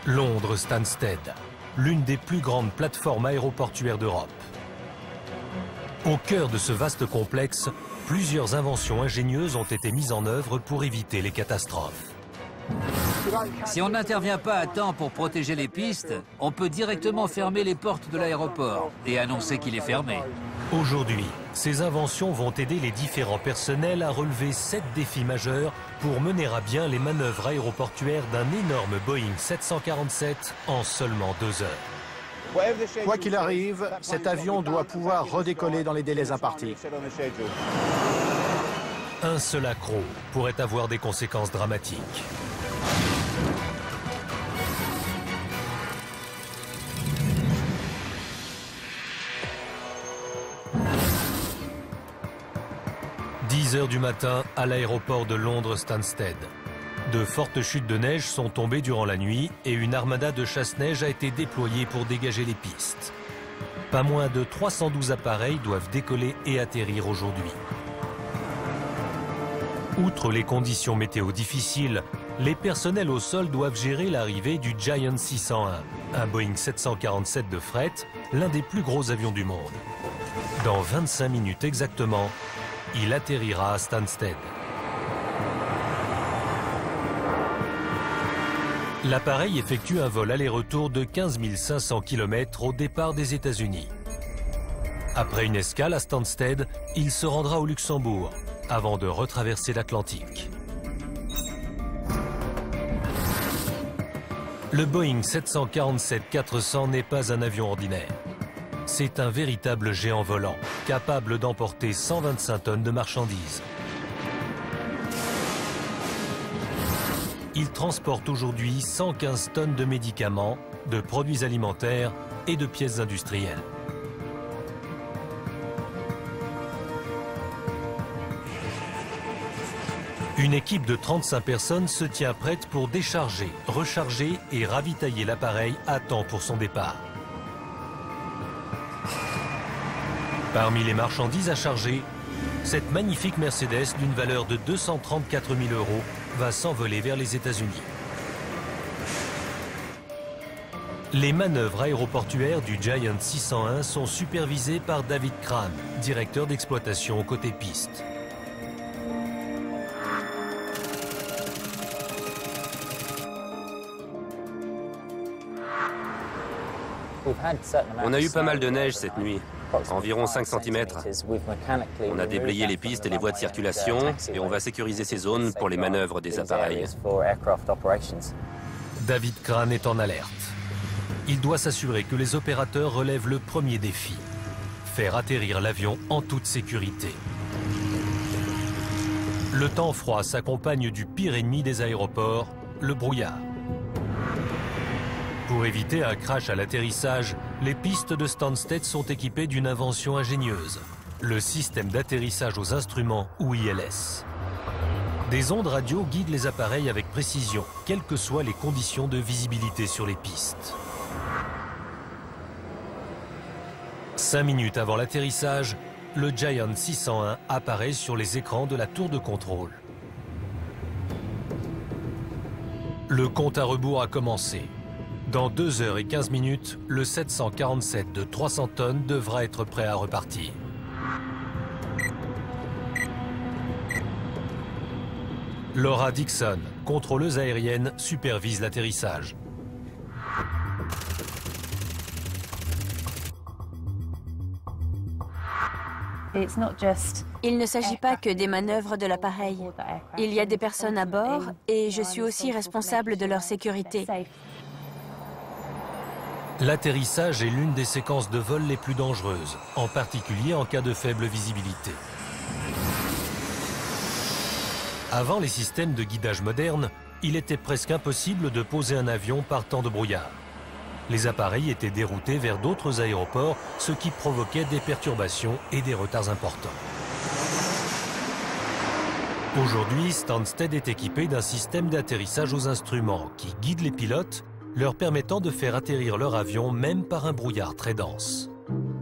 Londres Stansted, l'une des plus grandes plateformes aéroportuaires d'Europe. Au cœur de ce vaste complexe, plusieurs inventions ingénieuses ont été mises en œuvre pour éviter les catastrophes. Si on n'intervient pas à temps pour protéger les pistes, on peut directement fermer les portes de l'aéroport et annoncer qu'il est fermé. Aujourd'hui, ces inventions vont aider les différents personnels à relever 7 défis majeurs pour mener à bien les manœuvres aéroportuaires d'un énorme Boeing 747 en seulement 2 heures. Quoi qu'il arrive, cet avion doit pouvoir redécoller dans les délais impartis. Un seul accroc pourrait avoir des conséquences dramatiques. « 10 heures du matin à l'aéroport de Londres Stansted. De fortes chutes de neige sont tombées durant la nuit et une armada de chasse-neige a été déployée pour dégager les pistes. Pas moins de 312 appareils doivent décoller et atterrir aujourd'hui. Outre les conditions météo difficiles, les personnels au sol doivent gérer l'arrivée du Giant 601, un Boeing 747 de fret, l'un des plus gros avions du monde. Dans 25 minutes exactement, il atterrira à Stansted. L'appareil effectue un vol aller-retour de 15 500 km au départ des États-Unis. Après une escale à Stansted, il se rendra au Luxembourg, avant de retraverser l'Atlantique. Le Boeing 747-400 n'est pas un avion ordinaire. C'est un véritable géant volant, capable d'emporter 125 tonnes de marchandises. Il transporte aujourd'hui 115 tonnes de médicaments, de produits alimentaires et de pièces industrielles. Une équipe de 35 personnes se tient prête pour décharger, recharger et ravitailler l'appareil à temps pour son départ. Parmi les marchandises à charger, cette magnifique Mercedes d'une valeur de 234 000 € va s'envoler vers les États-Unis. Les manœuvres aéroportuaires du Giant 601 sont supervisées par David Crane, directeur d'exploitation côté piste. On a eu pas mal de neige cette nuit, environ 5 cm. On a déblayé les pistes et les voies de circulation et on va sécuriser ces zones pour les manœuvres des appareils. David Crane est en alerte. Il doit s'assurer que les opérateurs relèvent le premier défi, faire atterrir l'avion en toute sécurité. Le temps froid s'accompagne du pire ennemi des aéroports, le brouillard. Pour éviter un crash à l'atterrissage, les pistes de Stansted sont équipées d'une invention ingénieuse, le système d'atterrissage aux instruments ou ILS. Des ondes radio guident les appareils avec précision, quelles que soient les conditions de visibilité sur les pistes. 5 minutes avant l'atterrissage, le Giant 601 apparaît sur les écrans de la tour de contrôle. Le compte à rebours a commencé. Dans 2 heures et 15 minutes, le 747 de 300 tonnes devra être prêt à repartir. Laura Dixon, contrôleuse aérienne, supervise l'atterrissage. Il ne s'agit pas que des manœuvres de l'appareil. Il y a des personnes à bord et je suis aussi responsable de leur sécurité. L'atterrissage est l'une des séquences de vol les plus dangereuses, en particulier en cas de faible visibilité. Avant les systèmes de guidage modernes, il était presque impossible de poser un avion par temps de brouillard. Les appareils étaient déroutés vers d'autres aéroports, ce qui provoquait des perturbations et des retards importants. Aujourd'hui, Stansted est équipé d'un système d'atterrissage aux instruments qui guide les pilotes, leur permettant de faire atterrir leur avion même par un brouillard très dense.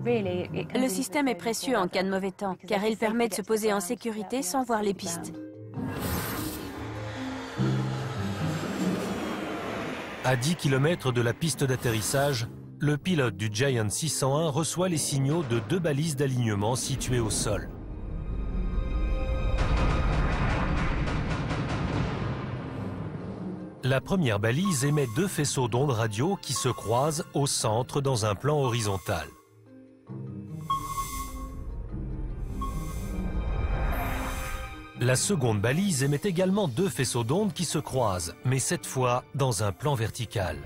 Le système est précieux en cas de mauvais temps, car il permet de se poser en sécurité sans voir les pistes. À 10 km de la piste d'atterrissage, le pilote du Giant 601 reçoit les signaux de 2 balises d'alignement situées au sol. La première balise émet 2 faisceaux d'ondes radio qui se croisent au centre dans un plan horizontal. La seconde balise émet également 2 faisceaux d'ondes qui se croisent, mais cette fois dans un plan vertical.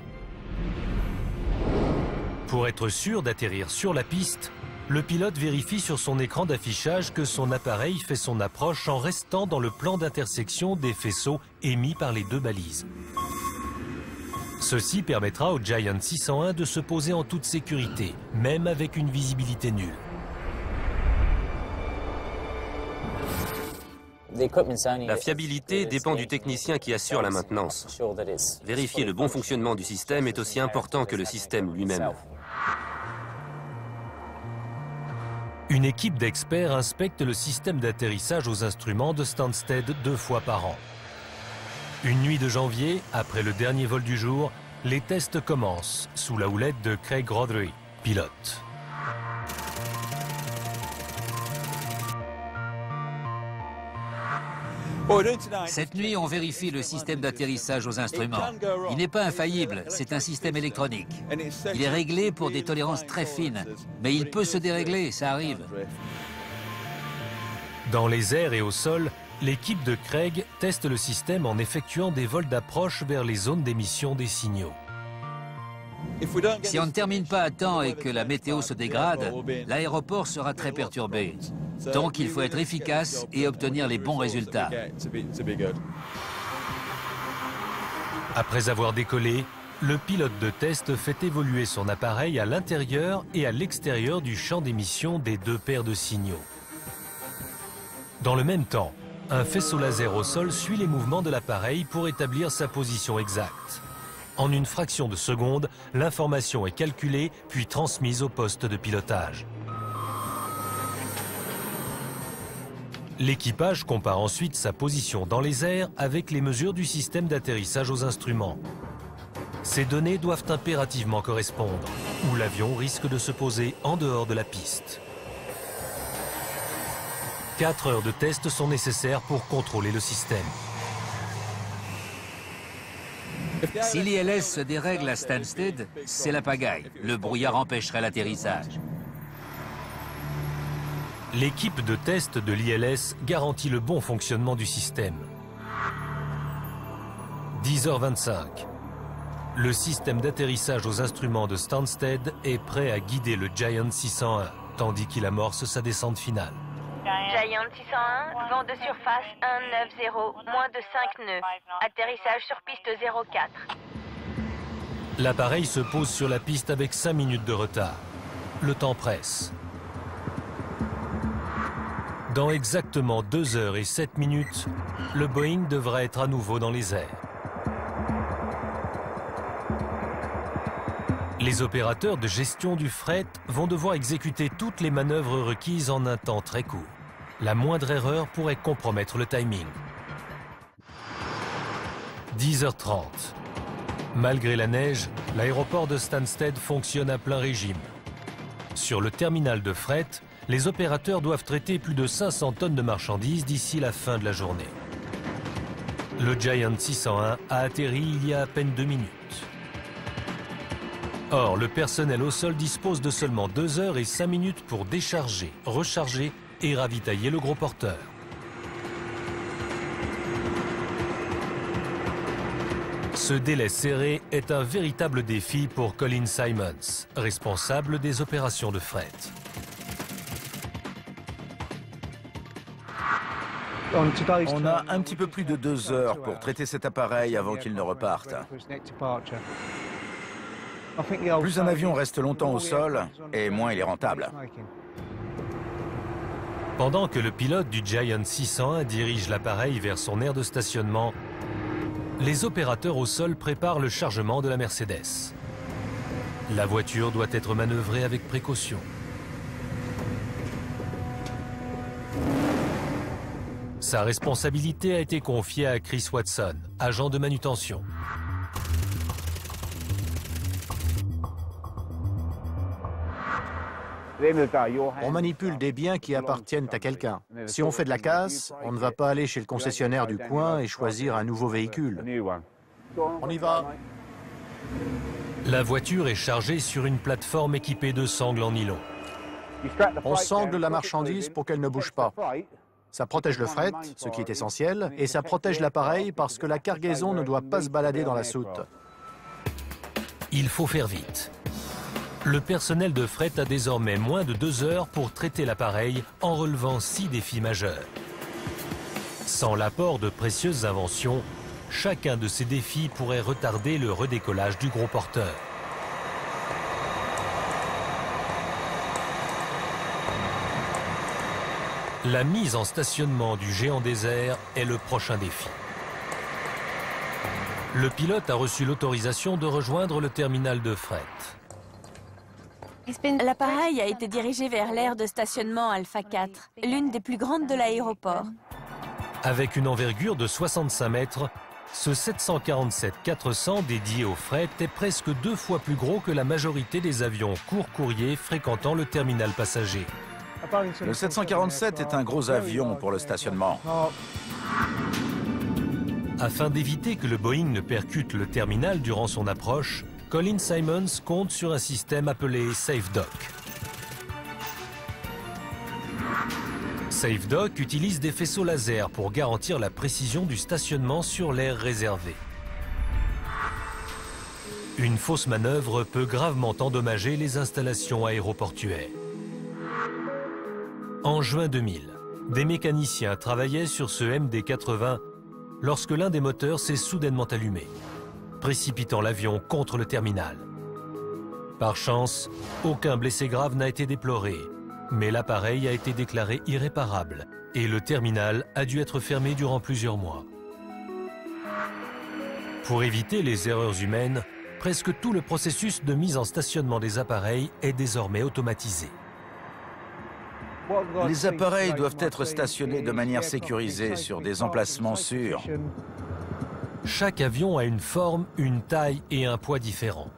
Pour être sûr d'atterrir sur la piste, le pilote vérifie sur son écran d'affichage que son appareil fait son approche en restant dans le plan d'intersection des faisceaux émis par les 2 balises. Ceci permettra au Giant 601 de se poser en toute sécurité, même avec une visibilité nulle. La fiabilité dépend du technicien qui assure la maintenance. Vérifier le bon fonctionnement du système est aussi important que le système lui-même. Une équipe d'experts inspecte le système d'atterrissage aux instruments de Stansted 2 fois par an. Une nuit de janvier, après le dernier vol du jour, les tests commencent sous la houlette de Craig Rodri, pilote. Cette nuit, on vérifie le système d'atterrissage aux instruments. Il n'est pas infaillible, c'est un système électronique. Il est réglé pour des tolérances très fines, mais il peut se dérégler, ça arrive. Dans les airs et au sol, l'équipe de Craig teste le système en effectuant des vols d'approche vers les zones d'émission des signaux. Si on ne termine pas à temps et que la météo se dégrade, l'aéroport sera très perturbé. Donc il faut être efficace et obtenir les bons résultats. Après avoir décollé, le pilote de test fait évoluer son appareil à l'intérieur et à l'extérieur du champ d'émission des 2 paires de signaux. Dans le même temps, un faisceau laser au sol suit les mouvements de l'appareil pour établir sa position exacte. En une fraction de seconde, l'information est calculée puis transmise au poste de pilotage. L'équipage compare ensuite sa position dans les airs avec les mesures du système d'atterrissage aux instruments. Ces données doivent impérativement correspondre, ou l'avion risque de se poser en dehors de la piste. 4 heures de tests sont nécessaires pour contrôler le système. Si l'ILS se dérègle à Stansted, c'est la pagaille. Le brouillard empêcherait l'atterrissage. L'équipe de test de l'ILS garantit le bon fonctionnement du système. 10h25. Le système d'atterrissage aux instruments de Stansted est prêt à guider le Giant 601, tandis qu'il amorce sa descente finale. Giant 601, vent de surface 190, moins de 5 nœuds. Atterrissage sur piste 04. L'appareil se pose sur la piste avec 5 minutes de retard. Le temps presse. Dans exactement 2 heures et 7 minutes, le Boeing devra être à nouveau dans les airs. Les opérateurs de gestion du fret vont devoir exécuter toutes les manœuvres requises en un temps très court. La moindre erreur pourrait compromettre le timing. 10h30. Malgré la neige, l'aéroport de Stansted fonctionne à plein régime. Sur le terminal de fret, les opérateurs doivent traiter plus de 500 tonnes de marchandises d'ici la fin de la journée. Le Giant 601 a atterri il y a à peine 2 minutes. Or, le personnel au sol dispose de seulement 2 heures et 5 minutes pour décharger, recharger et ravitailler le gros porteur. Ce délai serré est un véritable défi pour Colin Simons, responsable des opérations de fret. On a un petit peu plus de 2 heures pour traiter cet appareil avant qu'il ne reparte. Plus un avion reste longtemps au sol, et moins il est rentable. Pendant que le pilote du Giant 601 dirige l'appareil vers son aire de stationnement, les opérateurs au sol préparent le chargement de la Mercedes. La voiture doit être manœuvrée avec précaution. Sa responsabilité a été confiée à Chris Watson, agent de manutention. On manipule des biens qui appartiennent à quelqu'un. Si on fait de la casse, on ne va pas aller chez le concessionnaire du coin et choisir un nouveau véhicule. On y va. La voiture est chargée sur une plateforme équipée de sangles en nylon. On sangle la marchandise pour qu'elle ne bouge pas. Ça protège le fret, ce qui est essentiel, et ça protège l'appareil parce que la cargaison ne doit pas se balader dans la soute. Il faut faire vite. Le personnel de fret a désormais moins de 2 heures pour traiter l'appareil en relevant 6 défis majeurs. Sans l'apport de précieuses inventions, chacun de ces défis pourrait retarder le redécollage du gros porteur. La mise en stationnement du géant des airs est le prochain défi. Le pilote a reçu l'autorisation de rejoindre le terminal de fret. L'appareil a été dirigé vers l'aire de stationnement Alpha 4, l'une des plus grandes de l'aéroport. Avec une envergure de 65 mètres, ce 747-400 dédié au fret est presque 2 fois plus gros que la majorité des avions court-courrier fréquentant le terminal passager. Le 747 est un gros avion pour le stationnement. Afin d'éviter que le Boeing ne percute le terminal durant son approche, Colin Simons compte sur un système appelé SafeDock. SafeDock utilise des faisceaux laser pour garantir la précision du stationnement sur l'aire réservé. Une fausse manœuvre peut gravement endommager les installations aéroportuaires. En juin 2000, des mécaniciens travaillaient sur ce MD-80 lorsque l'un des moteurs s'est soudainement allumé, précipitant l'avion contre le terminal. Par chance, aucun blessé grave n'a été déploré, mais l'appareil a été déclaré irréparable et le terminal a dû être fermé durant plusieurs mois. Pour éviter les erreurs humaines, presque tout le processus de mise en stationnement des appareils est désormais automatisé. Les appareils doivent être stationnés de manière sécurisée sur des emplacements sûrs. Chaque avion a une forme, une taille et un poids différents.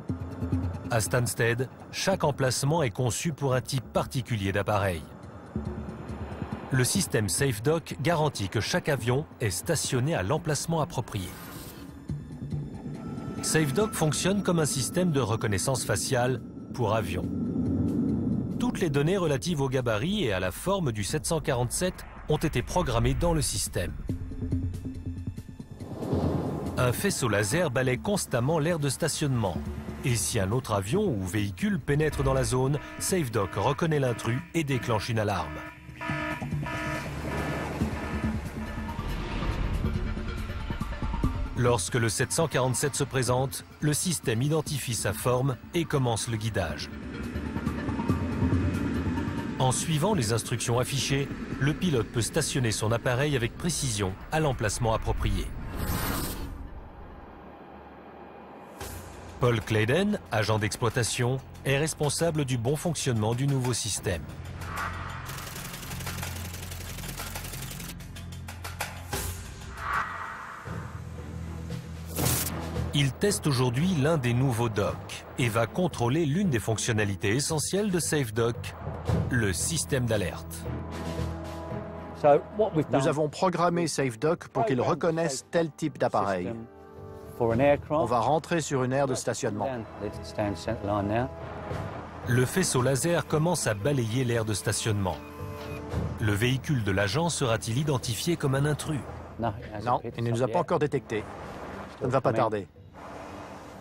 À Stansted, chaque emplacement est conçu pour un type particulier d'appareil. Le système SafeDock garantit que chaque avion est stationné à l'emplacement approprié. SafeDock fonctionne comme un système de reconnaissance faciale pour avions. Toutes les données relatives au gabarit et à la forme du 747 ont été programmées dans le système. Un faisceau laser balaie constamment l'aire de stationnement. Et si un autre avion ou véhicule pénètre dans la zone, SafeDock reconnaît l'intrus et déclenche une alarme. Lorsque le 747 se présente, le système identifie sa forme et commence le guidage. En suivant les instructions affichées, le pilote peut stationner son appareil avec précision à l'emplacement approprié. Paul Clayden, agent d'exploitation, est responsable du bon fonctionnement du nouveau système. Il teste aujourd'hui l'un des nouveaux docks et va contrôler l'une des fonctionnalités essentielles de SafeDock, le système d'alerte. Nous avons programmé SafeDock pour qu'il reconnaisse tel type d'appareil. On va rentrer sur une aire de stationnement. Le faisceau laser commence à balayer l'aire de stationnement. Le véhicule de l'agent sera-t-il identifié comme un intrus? Non, il ne nous a pas encore détectés. Ça ne va pas tarder.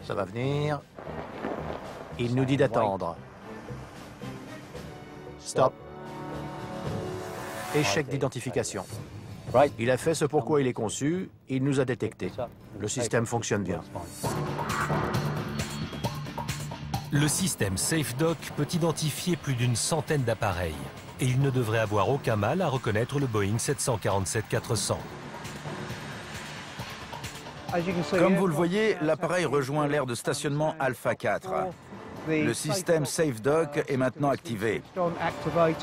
Ça va venir. Il nous dit d'attendre. Stop. Échec d'identification. Il a fait ce pourquoi il est conçu, il nous a détectés. Le système fonctionne bien. Le système SafeDock peut identifier plus d'une centaine d'appareils et il ne devrait avoir aucun mal à reconnaître le Boeing 747-400. Comme vous le voyez, l'appareil rejoint l'aire de stationnement Alpha 4. Le système SafeDock est maintenant activé.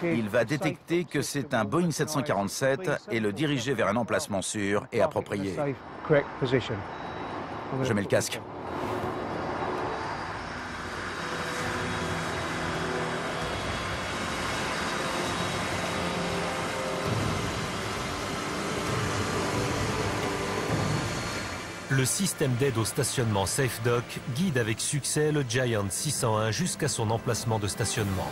Il va détecter que c'est un Boeing 747 et le diriger vers un emplacement sûr et approprié. Je mets le casque. le système d'aide au stationnement SafeDock guide avec succès le Giant 601 jusqu'à son emplacement de stationnement.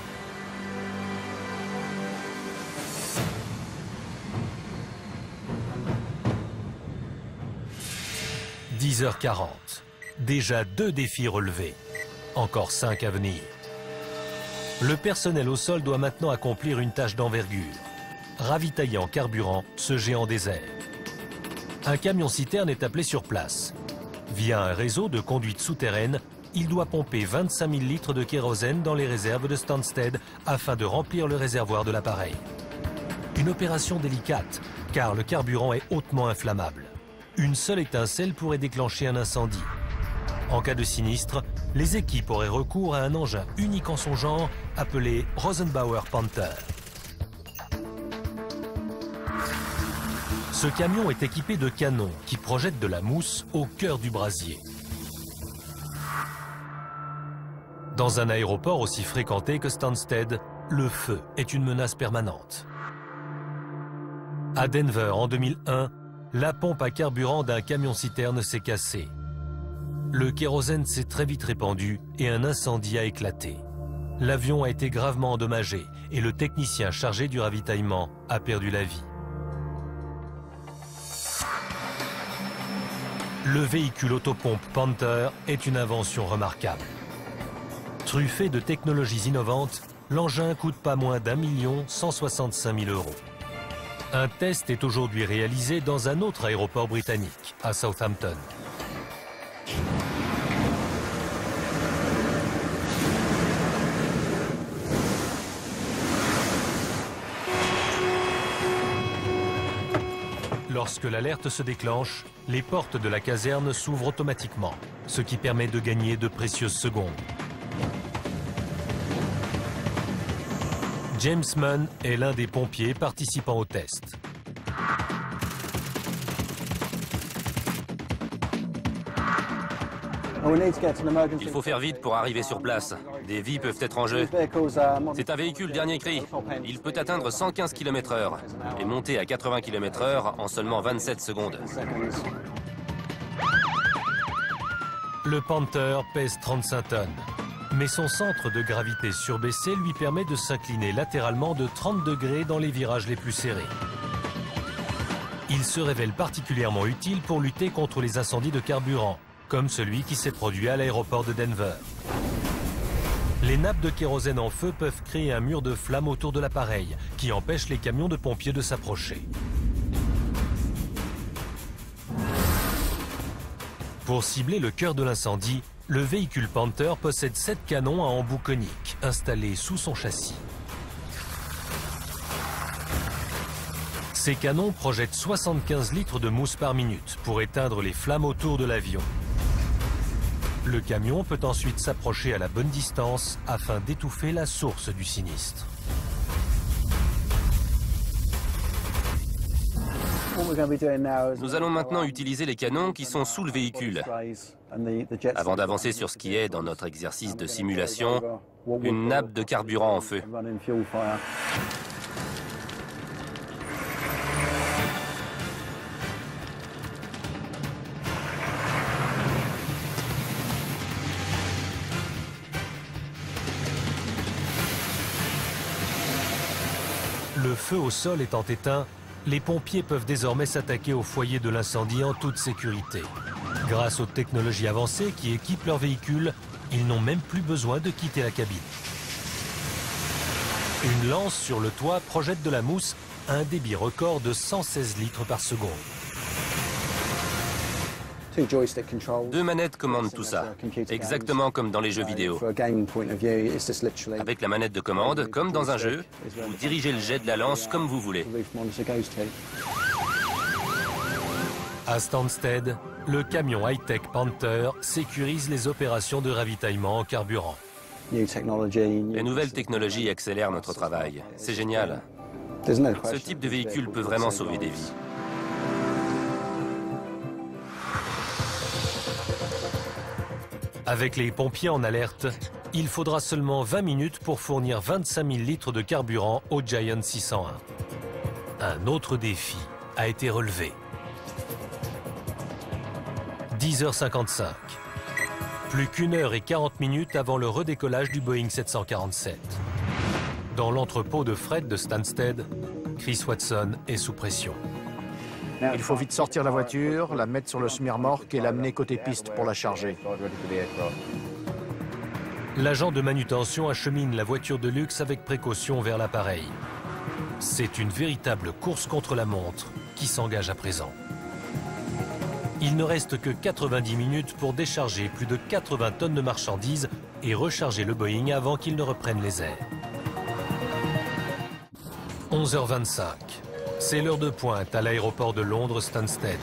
« 10h40. Déjà 2 défis relevés. Encore 5 à venir. Le personnel au sol doit maintenant accomplir une tâche d'envergure. Ravitailler en carburant ce géant désert. Un camion-citerne est appelé sur place. Via un réseau de conduites souterraines, il doit pomper 25 000 litres de kérosène dans les réserves de Stansted afin de remplir le réservoir de l'appareil. Une opération délicate, car le carburant est hautement inflammable. Une seule étincelle pourrait déclencher un incendie. En cas de sinistre, les équipes auraient recours à un engin unique en son genre, appelé Rosenbauer Panther. Ce camion est équipé de canons qui projettent de la mousse au cœur du brasier. Dans un aéroport aussi fréquenté que Stansted, le feu est une menace permanente. À Denver, en 2001, la pompe à carburant d'un camion-citerne s'est cassée. Le kérosène s'est très vite répandu et un incendie a éclaté. L'avion a été gravement endommagé et le technicien chargé du ravitaillement a perdu la vie. Le véhicule autopompe Panther est une invention remarquable. Truffé de technologies innovantes, l'engin coûte pas moins d'1 165 000 €. Un test est aujourd'hui réalisé dans un autre aéroport britannique, à Southampton. Lorsque l'alerte se déclenche, les portes de la caserne s'ouvrent automatiquement, ce qui permet de gagner de précieuses secondes. James Munn est l'un des pompiers participant au test. Il faut faire vite pour arriver sur place. Des vies peuvent être en jeu. C'est un véhicule dernier cri. Il peut atteindre 115 km/h et monter à 80 km/h en seulement 27 secondes. Le Panther pèse 35 tonnes, mais son centre de gravité surbaissé lui permet de s'incliner latéralement de 30 degrés dans les virages les plus serrés. Il se révèle particulièrement utile pour lutter contre les incendies de carburant, comme celui qui s'est produit à l'aéroport de Denver. Les nappes de kérosène en feu peuvent créer un mur de flammes autour de l'appareil, qui empêche les camions de pompiers de s'approcher. Pour cibler le cœur de l'incendie, le véhicule Panther possède 7 canons à embout conique, installés sous son châssis. Ces canons projettent 75 litres de mousse par minute pour éteindre les flammes autour de l'avion. Le camion peut ensuite s'approcher à la bonne distance afin d'étouffer la source du sinistre. Nous allons maintenant utiliser les canons qui sont sous le véhicule. Avant d'avancer sur ce qui est, dans notre exercice de simulation, une nappe de carburant en feu. Le feu au sol étant éteint, les pompiers peuvent désormais s'attaquer au foyer de l'incendie en toute sécurité. Grâce aux technologies avancées qui équipent leurs véhicules, ils n'ont même plus besoin de quitter la cabine. Une lance sur le toit projette de la mousse à un débit record de 116 litres par seconde. 2 manettes commandent tout ça, exactement comme dans les jeux vidéo. Avec la manette de commande, comme dans un jeu, vous dirigez le jet de la lance comme vous voulez. À Stansted, le camion high-tech Panther sécurise les opérations de ravitaillement en carburant. Les nouvelles technologies accélèrent notre travail. C'est génial. Ce type de véhicule peut vraiment sauver des vies. Avec les pompiers en alerte, il faudra seulement 20 minutes pour fournir 25 000 litres de carburant au Giant 601. Un autre défi a été relevé. 10h55. Plus qu'1 heure et 40 minutes avant le redécollage du Boeing 747. Dans l'entrepôt de fret de Stansted, Chris Watson est sous pression. Il faut vite sortir la voiture, la mettre sur le semi-remorque et l'amener côté piste pour la charger. L'agent de manutention achemine la voiture de luxe avec précaution vers l'appareil. C'est une véritable course contre la montre qui s'engage à présent. Il ne reste que 90 minutes pour décharger plus de 80 tonnes de marchandises et recharger le Boeing avant qu'il ne reprenne les airs. 11h25. C'est l'heure de pointe à l'aéroport de Londres Stansted.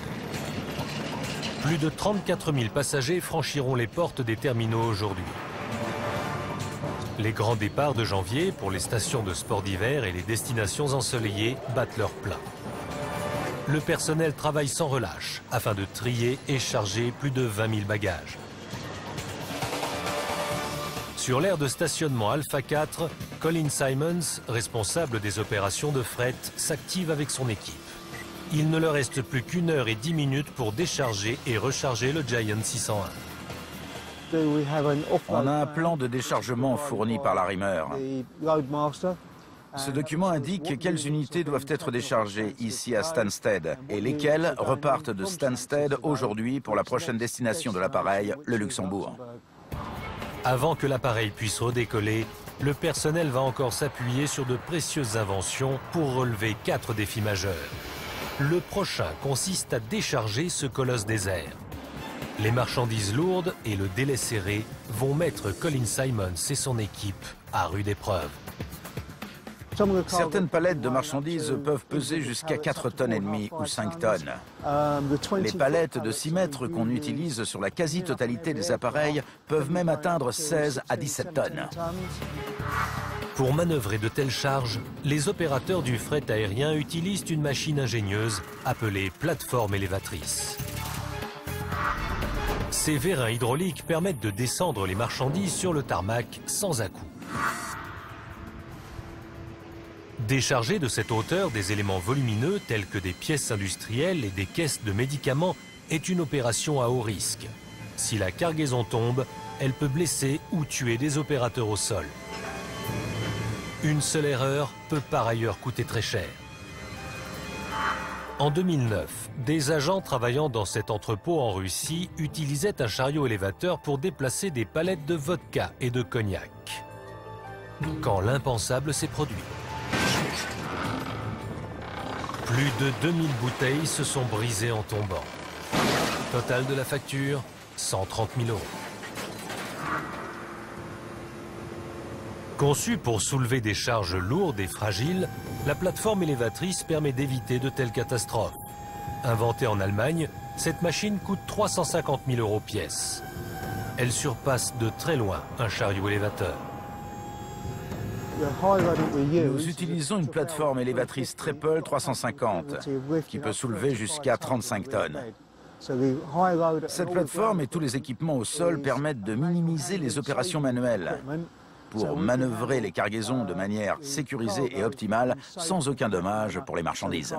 Plus de 34 000 passagers franchiront les portes des terminaux aujourd'hui. Les grands départs de janvier pour les stations de sport d'hiver et les destinations ensoleillées battent leur plein. Le personnel travaille sans relâche afin de trier et charger plus de 20 000 bagages. Sur l'aire de stationnement Alpha 4, Colin Simons, responsable des opérations de fret, s'active avec son équipe. Il ne leur reste plus qu'1 heure et 10 minutes pour décharger et recharger le Giant 601. On a un plan de déchargement fourni par l'arrimeur. Ce document indique quelles unités doivent être déchargées ici à Stansted et lesquelles repartent de Stansted aujourd'hui pour la prochaine destination de l'appareil, le Luxembourg. Avant que l'appareil puisse redécoller, le personnel va encore s'appuyer sur de précieuses inventions pour relever 4 défis majeurs. Le prochain consiste à décharger ce colosse des airs. Les marchandises lourdes et le délai serré vont mettre Colin Simons et son équipe à rude épreuve. Certaines palettes de marchandises peuvent peser jusqu'à 4,5 tonnes ou 5 tonnes. Les palettes de 6 mètres qu'on utilise sur la quasi-totalité des appareils peuvent même atteindre 16 à 17 tonnes. Pour manœuvrer de telles charges, les opérateurs du fret aérien utilisent une machine ingénieuse appelée plateforme élévatrice. Ces vérins hydrauliques permettent de descendre les marchandises sur le tarmac sans à-coups. Décharger de cette hauteur des éléments volumineux tels que des pièces industrielles et des caisses de médicaments est une opération à haut risque. Si la cargaison tombe, elle peut blesser ou tuer des opérateurs au sol. Une seule erreur peut par ailleurs coûter très cher. En 2009, des agents travaillant dans cet entrepôt en Russie utilisaient un chariot élévateur pour déplacer des palettes de vodka et de cognac. Quand l'impensable s'est produit. Plus de 2000 bouteilles se sont brisées en tombant. Total de la facture, 130 000 €. Conçue pour soulever des charges lourdes et fragiles, la plateforme élévatrice permet d'éviter de telles catastrophes. Inventée en Allemagne, cette machine coûte 350 000 € pièce. Elle surpasse de très loin un chariot élévateur. Nous utilisons une plateforme élévatrice Triple 350 qui peut soulever jusqu'à 35 tonnes. Cette plateforme et tous les équipements au sol permettent de minimiser les opérations manuelles pour manœuvrer les cargaisons de manière sécurisée et optimale sans aucun dommage pour les marchandises.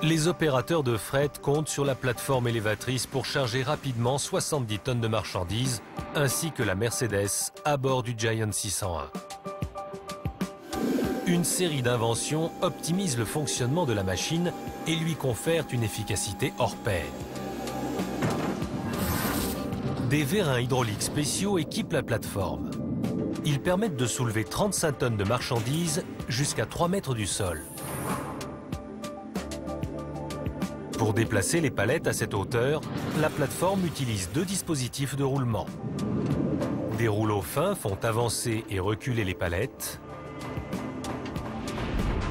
Les opérateurs de fret comptent sur la plateforme élévatrice pour charger rapidement 70 tonnes de marchandises, ainsi que la Mercedes à bord du Giant 601. Une série d'inventions optimise le fonctionnement de la machine et lui confère une efficacité hors pair. Des vérins hydrauliques spéciaux équipent la plateforme. Ils permettent de soulever 35 tonnes de marchandises jusqu'à 3 mètres du sol. Pour déplacer les palettes à cette hauteur, la plateforme utilise 2 dispositifs de roulement. Des rouleaux fins font avancer et reculer les palettes.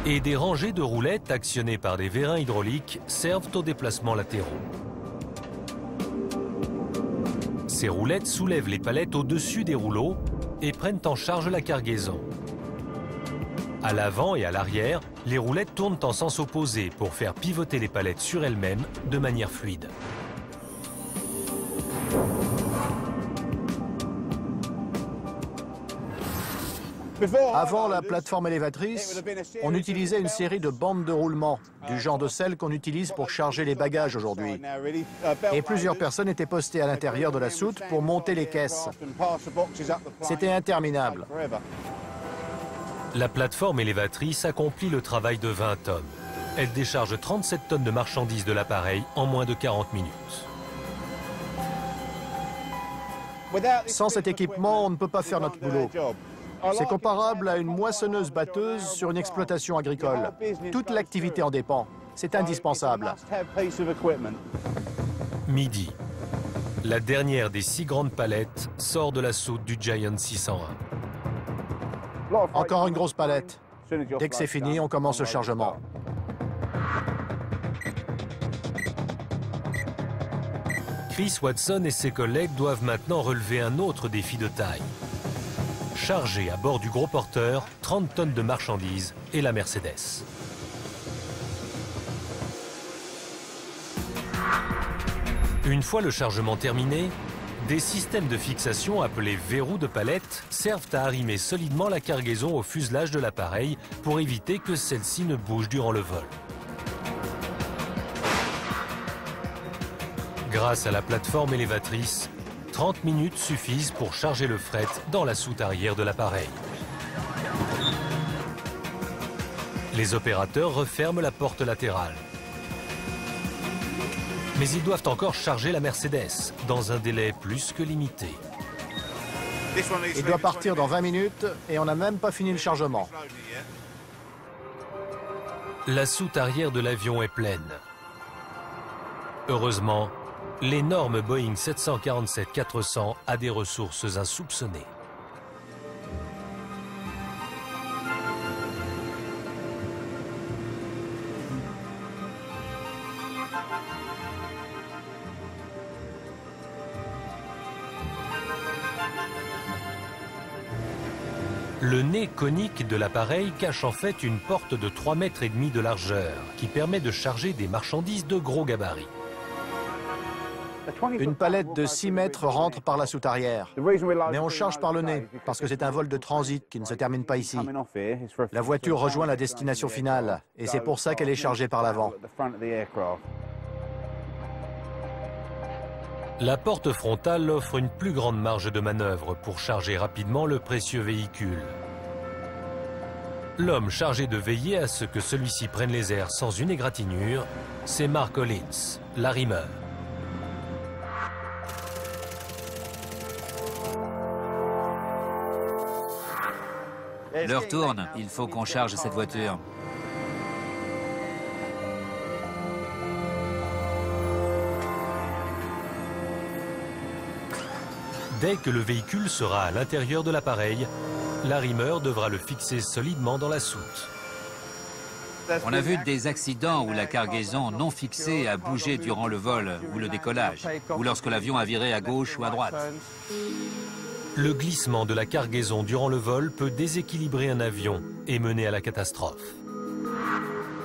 Et des rangées de roulettes actionnées par des vérins hydrauliques servent aux déplacements latéraux. Ces roulettes soulèvent les palettes au-dessus des rouleaux et prennent en charge la cargaison. À l'avant et à l'arrière, les roulettes tournent en sens opposé pour faire pivoter les palettes sur elles-mêmes de manière fluide. Avant la plateforme élévatrice, on utilisait une série de bandes de roulement, du genre de celles qu'on utilise pour charger les bagages aujourd'hui. Et plusieurs personnes étaient postées à l'intérieur de la soute pour monter les caisses. C'était interminable. La plateforme élévatrice accomplit le travail de 20 hommes. Elle décharge 37 tonnes de marchandises de l'appareil en moins de 40 minutes. Sans cet équipement, on ne peut pas faire notre boulot. C'est comparable à une moissonneuse-batteuse sur une exploitation agricole. Toute l'activité en dépend. C'est indispensable. Midi. La dernière des 6 grandes palettes sort de la soute du Giant 601. Encore une grosse palette. Dès que c'est fini, on commence le chargement. Chris Watson et ses collègues doivent maintenant relever un autre défi de taille. Charger à bord du gros porteur 30 tonnes de marchandises et la Mercedes. Une fois le chargement terminé, des systèmes de fixation appelés verrous de palette servent à arrimer solidement la cargaison au fuselage de l'appareil pour éviter que celle-ci ne bouge durant le vol. Grâce à la plateforme élévatrice, 30 minutes suffisent pour charger le fret dans la soute arrière de l'appareil. Les opérateurs referment la porte latérale. Mais ils doivent encore charger la Mercedes dans un délai plus que limité. Il doit partir dans 20 minutes et on n'a même pas fini le chargement. La soute arrière de l'avion est pleine. Heureusement, l'énorme Boeing 747-400 a des ressources insoupçonnées. Le nez conique de l'appareil cache en fait une porte de 3,5 mètres de largeur qui permet de charger des marchandises de gros gabarit. Une palette de 6 mètres rentre par la soute arrière. Mais on charge par le nez, parce que c'est un vol de transit qui ne se termine pas ici. La voiture rejoint la destination finale, et c'est pour ça qu'elle est chargée par l'avant. La porte frontale offre une plus grande marge de manœuvre pour charger rapidement le précieux véhicule. L'homme chargé de veiller à ce que celui-ci prenne les airs sans une égratignure, c'est Mark Collins, l'arrimeur. L'heure tourne, il faut qu'on charge cette voiture. Dès que le véhicule sera à l'intérieur de l'appareil, l'arrimeur devra le fixer solidement dans la soute. On a vu des accidents où la cargaison non fixée a bougé durant le vol ou le décollage, ou lorsque l'avion a viré à gauche ou à droite. Le glissement de la cargaison durant le vol peut déséquilibrer un avion et mener à la catastrophe.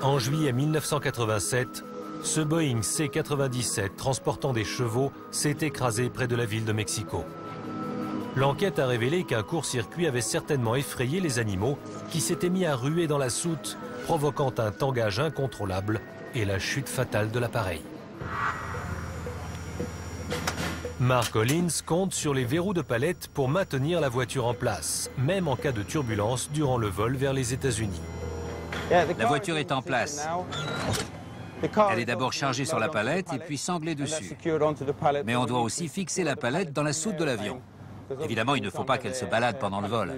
En juillet 1987, ce Boeing C-97 transportant des chevaux s'est écrasé près de la ville de Mexico. L'enquête a révélé qu'un court-circuit avait certainement effrayé les animaux qui s'étaient mis à ruer dans la soute, provoquant un tangage incontrôlable et la chute fatale de l'appareil. Mark Collins compte sur les verrous de palette pour maintenir la voiture en place, même en cas de turbulence durant le vol vers les États-Unis. La voiture est en place. Elle est d'abord chargée sur la palette et puis sanglée dessus. Mais on doit aussi fixer la palette dans la soute de l'avion. Évidemment, il ne faut pas qu'elle se balade pendant le vol.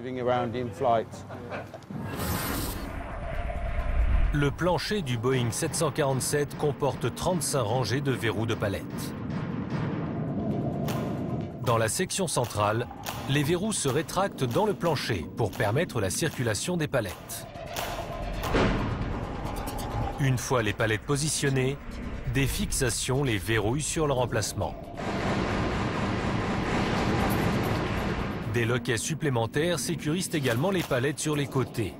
Le plancher du Boeing 747 comporte 35 rangées de verrous de palette. Dans la section centrale, les verrous se rétractent dans le plancher pour permettre la circulation des palettes. Une fois les palettes positionnées, des fixations les verrouillent sur leur emplacement. Des loquets supplémentaires sécurisent également les palettes sur les côtés.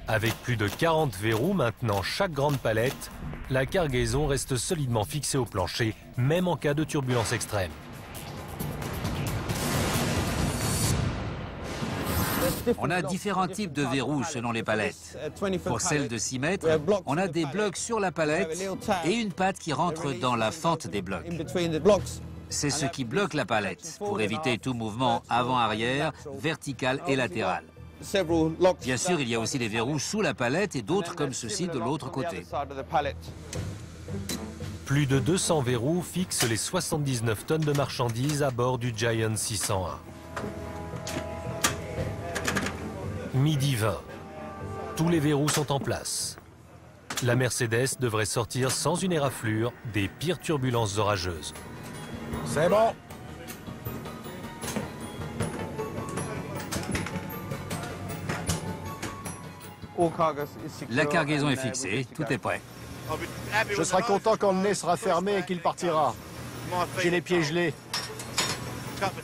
Avec plus de 40 verrous maintenant chaque grande palette, la cargaison reste solidement fixée au plancher, même en cas de turbulence extrême. On a différents types de verrous selon les palettes. Pour celles de 6 mètres, on a des blocs sur la palette et une patte qui rentre dans la fente des blocs. C'est ce qui bloque la palette pour éviter tout mouvement avant-arrière, vertical et latéral. Bien sûr, il y a aussi des verrous sous la palette et d'autres comme ceux-ci de l'autre côté. Plus de 200 verrous fixent les 79 tonnes de marchandises à bord du Giant 601. Midi 20. Tous les verrous sont en place. La Mercedes devrait sortir sans une éraflure des pires turbulences orageuses. C'est bon. La cargaison est fixée, tout est prêt. Je serai content quand le nez sera fermé et qu'il partira. J'ai les pieds gelés.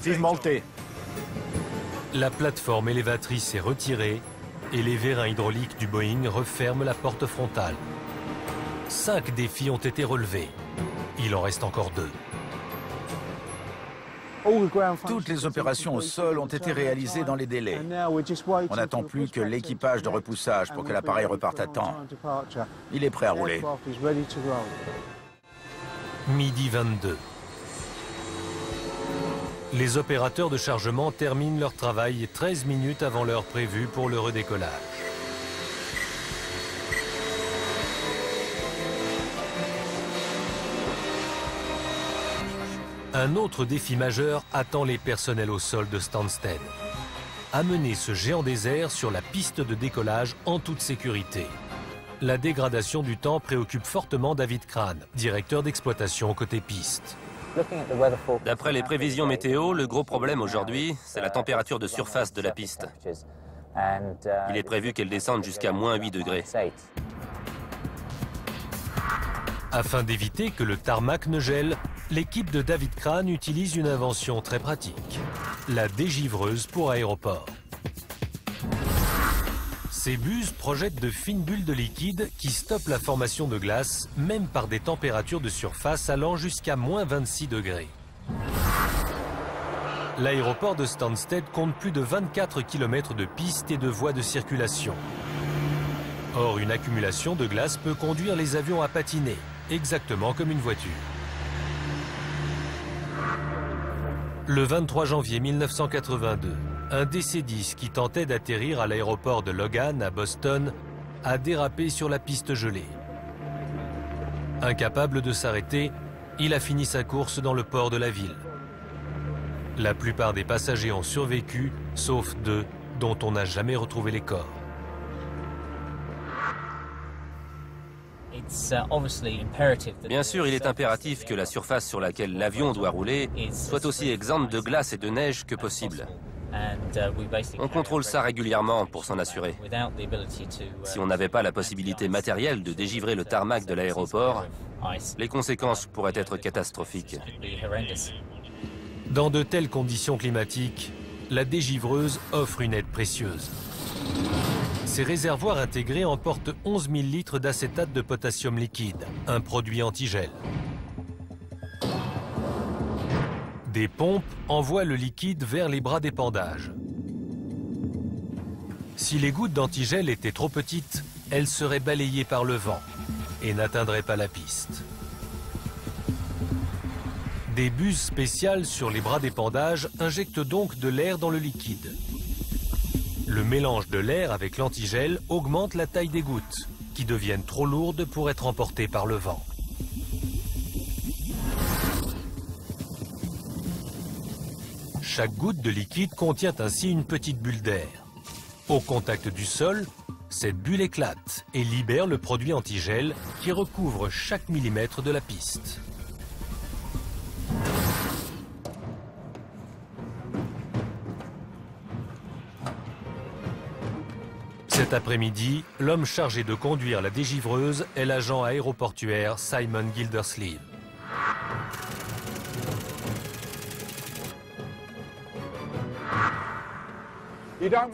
Vivement le thé. La plateforme élévatrice est retirée et les vérins hydrauliques du Boeing referment la porte frontale. 5 défis ont été relevés. Il en reste encore 2. Toutes les opérations au sol ont été réalisées dans les délais. On n'attend plus que l'équipage de repoussage pour que l'appareil reparte à temps. Il est prêt à rouler. Midi 22. Les opérateurs de chargement terminent leur travail 13 minutes avant l'heure prévue pour le redécollage. Un autre défi majeur attend les personnels au sol de Stansted. Amener ce géant désert sur la piste de décollage en toute sécurité. La dégradation du temps préoccupe fortement David Crane, directeur d'exploitation côté piste. D'après les prévisions météo, le gros problème aujourd'hui, c'est la température de surface de la piste. Il est prévu qu'elle descende jusqu'à moins 8 degrés. Afin d'éviter que le tarmac ne gèle, l'équipe de David Crane utilise une invention très pratique, la dégivreuse pour aéroport. Ces buses projettent de fines bulles de liquide qui stoppent la formation de glace, même par des températures de surface allant jusqu'à moins 26 degrés. L'aéroport de Stansted compte plus de 24 km de pistes et de voies de circulation. Or, une accumulation de glace peut conduire les avions à patiner, exactement comme une voiture. Le 23 janvier 1982, un DC-10 qui tentait d'atterrir à l'aéroport de Logan, à Boston, a dérapé sur la piste gelée. Incapable de s'arrêter, il a fini sa course dans le port de la ville. La plupart des passagers ont survécu, sauf 2, dont on n'a jamais retrouvé les corps. Bien sûr, il est impératif que la surface sur laquelle l'avion doit rouler soit aussi exempte de glace et de neige que possible. On contrôle ça régulièrement pour s'en assurer. Si on n'avait pas la possibilité matérielle de dégivrer le tarmac de l'aéroport, les conséquences pourraient être catastrophiques. Dans de telles conditions climatiques, la dégivreuse offre une aide précieuse. Ces réservoirs intégrés emportent 11 000 litres d'acétate de potassium liquide, un produit antigel. Des pompes envoient le liquide vers les bras d'épandage. Si les gouttes d'antigel étaient trop petites, elles seraient balayées par le vent et n'atteindraient pas la piste. Des buses spéciales sur les bras d'épandage injectent donc de l'air dans le liquide. Le mélange de l'air avec l'antigel augmente la taille des gouttes, qui deviennent trop lourdes pour être emportées par le vent. Chaque goutte de liquide contient ainsi une petite bulle d'air. Au contact du sol, cette bulle éclate et libère le produit antigel qui recouvre chaque millimètre de la piste. Cet après-midi, l'homme chargé de conduire la dégivreuse est l'agent aéroportuaire Simon Gildersleeve.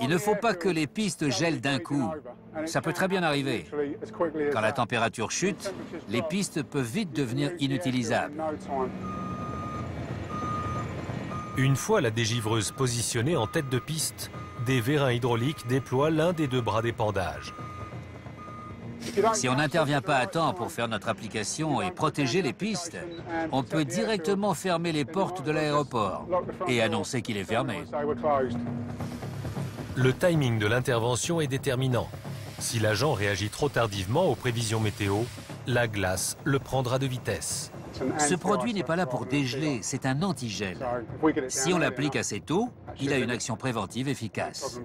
Il ne faut pas que les pistes gèlent d'un coup. Ça peut très bien arriver. Quand la température chute, les pistes peuvent vite devenir inutilisables. Une fois la dégivreuse positionnée en tête de piste, des vérins hydrauliques déploient l'un des deux bras d'épandage. Si on n'intervient pas à temps pour faire notre application et protéger les pistes, on peut directement fermer les portes de l'aéroport et annoncer qu'il est fermé. Le timing de l'intervention est déterminant. Si l'agent réagit trop tardivement aux prévisions météo, la glace le prendra de vitesse. Ce produit n'est pas là pour dégeler, c'est un antigel. Si on l'applique assez tôt, il a une action préventive efficace.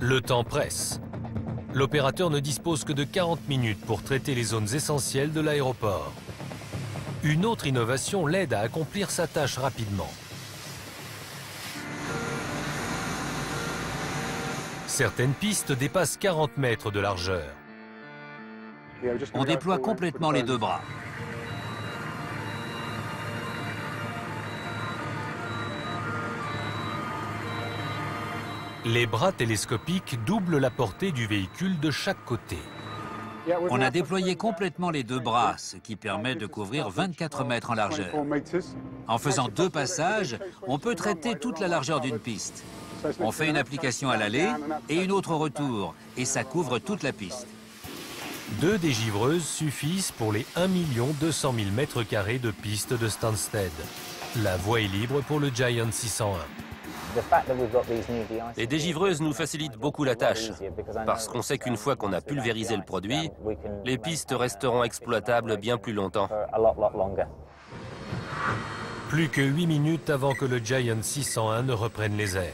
Le temps presse. L'opérateur ne dispose que de 40 minutes pour traiter les zones essentielles de l'aéroport. Une autre innovation l'aide à accomplir sa tâche rapidement. Certaines pistes dépassent 40 mètres de largeur. On déploie complètement les deux bras. Les bras télescopiques doublent la portée du véhicule de chaque côté. On a déployé complètement les deux bras, ce qui permet de couvrir 24 mètres en largeur. En faisant 2 passages, on peut traiter toute la largeur d'une piste. On fait une application à l'aller et une autre au retour, et ça couvre toute la piste. 2 dégivreuses suffisent pour les 1 200 000 m² de piste de Stansted. La voie est libre pour le Giant 601. Les dégivreuses nous facilitent beaucoup la tâche, parce qu'on sait qu'une fois qu'on a pulvérisé le produit, les pistes resteront exploitables bien plus longtemps. Plus que 8 minutes avant que le Giant 601 ne reprenne les airs.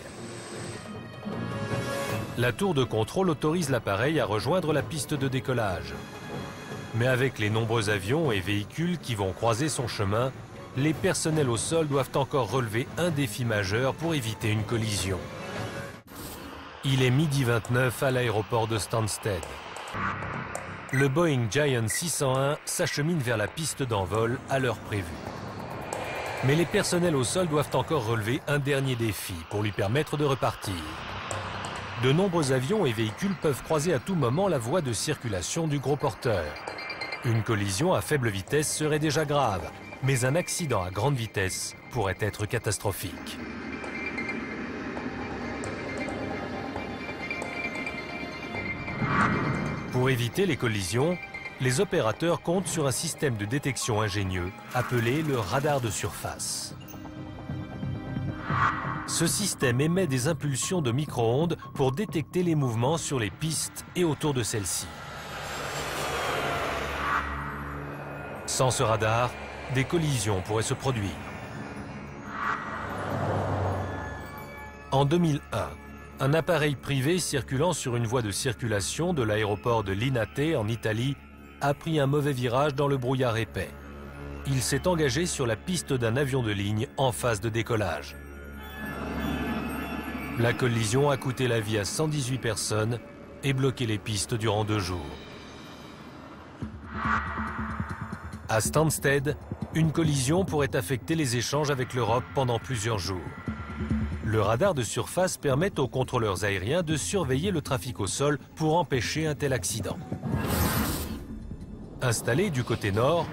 La tour de contrôle autorise l'appareil à rejoindre la piste de décollage. Mais avec les nombreux avions et véhicules qui vont croiser son chemin, les personnels au sol doivent encore relever un défi majeur pour éviter une collision. Il est 12h29 à l'aéroport de Stansted. Le Boeing Giant 601 s'achemine vers la piste d'envol à l'heure prévue. Mais les personnels au sol doivent encore relever un dernier défi pour lui permettre de repartir. De nombreux avions et véhicules peuvent croiser à tout moment la voie de circulation du gros porteur. Une collision à faible vitesse serait déjà grave, mais un accident à grande vitesse pourrait être catastrophique. Pour éviter les collisions, les opérateurs comptent sur un système de détection ingénieux appelé le radar de surface. Ce système émet des impulsions de micro-ondes pour détecter les mouvements sur les pistes et autour de celles-ci. Sans ce radar, des collisions pourraient se produire. En 2001, un appareil privé circulant sur une voie de circulation de l'aéroport de Linate en Italie a pris un mauvais virage dans le brouillard épais. Il s'est engagé sur la piste d'un avion de ligne en phase de décollage. La collision a coûté la vie à 118 personnes et bloqué les pistes durant 2 jours. À Stansted, une collision pourrait affecter les échanges avec l'Europe pendant plusieurs jours. Le radar de surface permet aux contrôleurs aériens de surveiller le trafic au sol pour empêcher un tel accident. Installé du côté nord,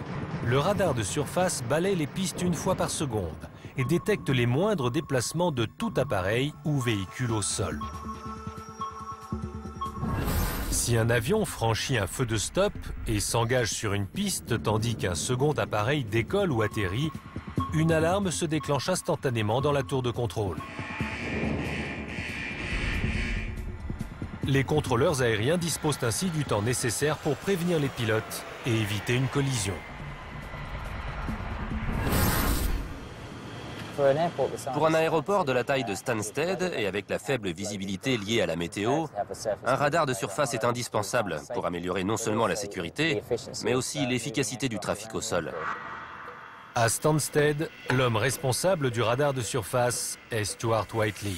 le radar de surface balaie les pistes 1 fois par seconde et détecte les moindres déplacements de tout appareil ou véhicule au sol. Si un avion franchit un feu de stop et s'engage sur une piste tandis qu'un second appareil décolle ou atterrit, une alarme se déclenche instantanément dans la tour de contrôle. Les contrôleurs aériens disposent ainsi du temps nécessaire pour prévenir les pilotes et éviter une collision. Pour un aéroport de la taille de Stansted et avec la faible visibilité liée à la météo, un radar de surface est indispensable pour améliorer non seulement la sécurité, mais aussi l'efficacité du trafic au sol. À Stansted, l'homme responsable du radar de surface est Stuart Whiteley.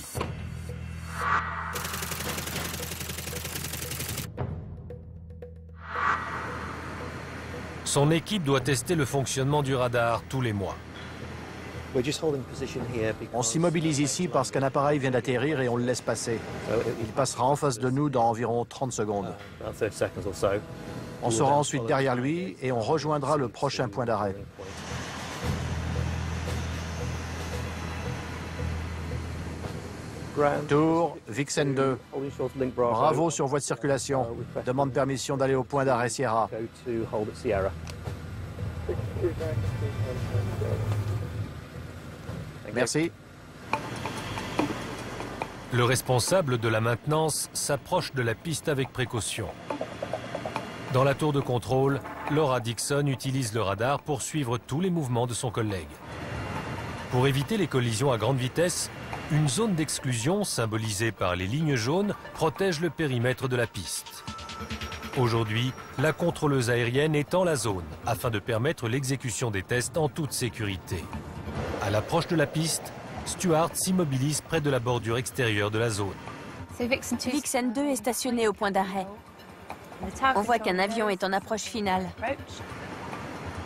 Son équipe doit tester le fonctionnement du radar tous les mois. On s'immobilise ici parce qu'un appareil vient d'atterrir et on le laisse passer. Il passera en face de nous dans environ 30 secondes. On sera ensuite derrière lui et on rejoindra le prochain point d'arrêt. Tour, Vixen 2. Bravo sur voie de circulation. Demande permission d'aller au point d'arrêt Sierra. Merci. Le responsable de la maintenance s'approche de la piste avec précaution. Dans la tour de contrôle, Laura Dixon utilise le radar pour suivre tous les mouvements de son collègue. Pour éviter les collisions à grande vitesse, une zone d'exclusion, symbolisée par les lignes jaunes, protège le périmètre de la piste. Aujourd'hui, la contrôleuse aérienne étend la zone afin de permettre l'exécution des tests en toute sécurité. À l'approche de la piste, Stuart s'immobilise près de la bordure extérieure de la zone. Vixen 2 est stationné au point d'arrêt. On voit qu'un avion est en approche finale.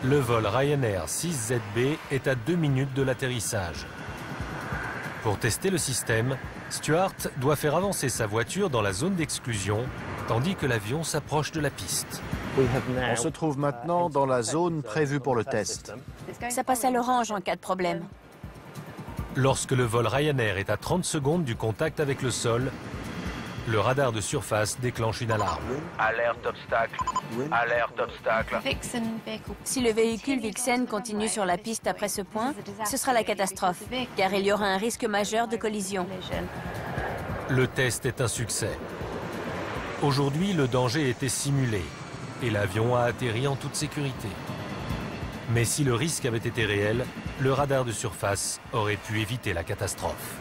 Le vol Ryanair 6ZB est à 2 minutes de l'atterrissage. Pour tester le système, Stuart doit faire avancer sa voiture dans la zone d'exclusion, tandis que l'avion s'approche de la piste. On se trouve maintenant dans la zone prévue pour le test. Ça passe à l'orange en cas de problème. Lorsque le vol Ryanair est à 30 secondes du contact avec le sol, le radar de surface déclenche une alarme. Alerte obstacle. Alerte obstacle. Si le véhicule Vixen continue sur la piste après ce point, ce sera la catastrophe, car il y aura un risque majeur de collision. Le test est un succès. Aujourd'hui, le danger était simulé et l'avion a atterri en toute sécurité. Mais si le risque avait été réel, le radar de surface aurait pu éviter la catastrophe.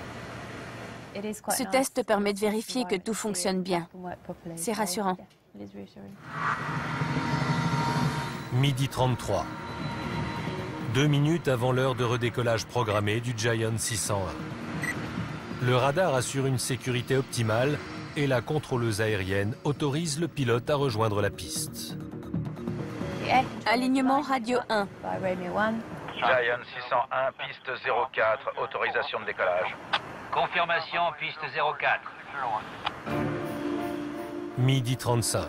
Ce test permet de vérifier que tout fonctionne bien. C'est rassurant. Midi 33. 2 minutes avant l'heure de redécollage programmée du Giant 601. Le radar assure une sécurité optimale et la contrôleuse aérienne autorise le pilote à rejoindre la piste. Alignement radio 1. Giant 601, piste 04, autorisation de décollage. Confirmation, piste 04. Midi 35.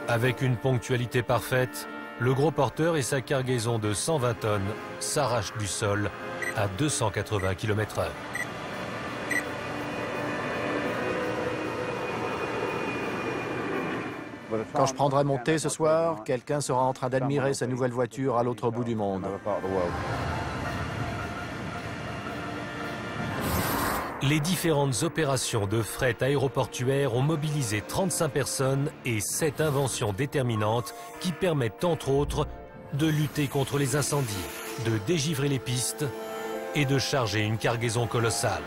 Avec une ponctualité parfaite, le gros porteur et sa cargaison de 120 tonnes s'arrachent du sol à 280 km/h. Quand je prendrai mon thé ce soir, quelqu'un sera en train d'admirer sa nouvelle voiture à l'autre bout du monde. Les différentes opérations de fret aéroportuaire ont mobilisé 35 personnes et 7 inventions déterminantes qui permettent entre autres de lutter contre les incendies, de dégivrer les pistes et de charger une cargaison colossale.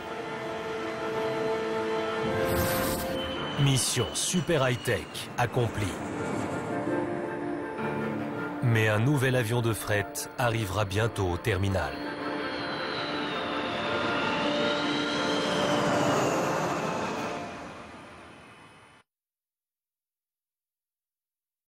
Mission super high-tech accomplie. Mais un nouvel avion de fret arrivera bientôt au terminal.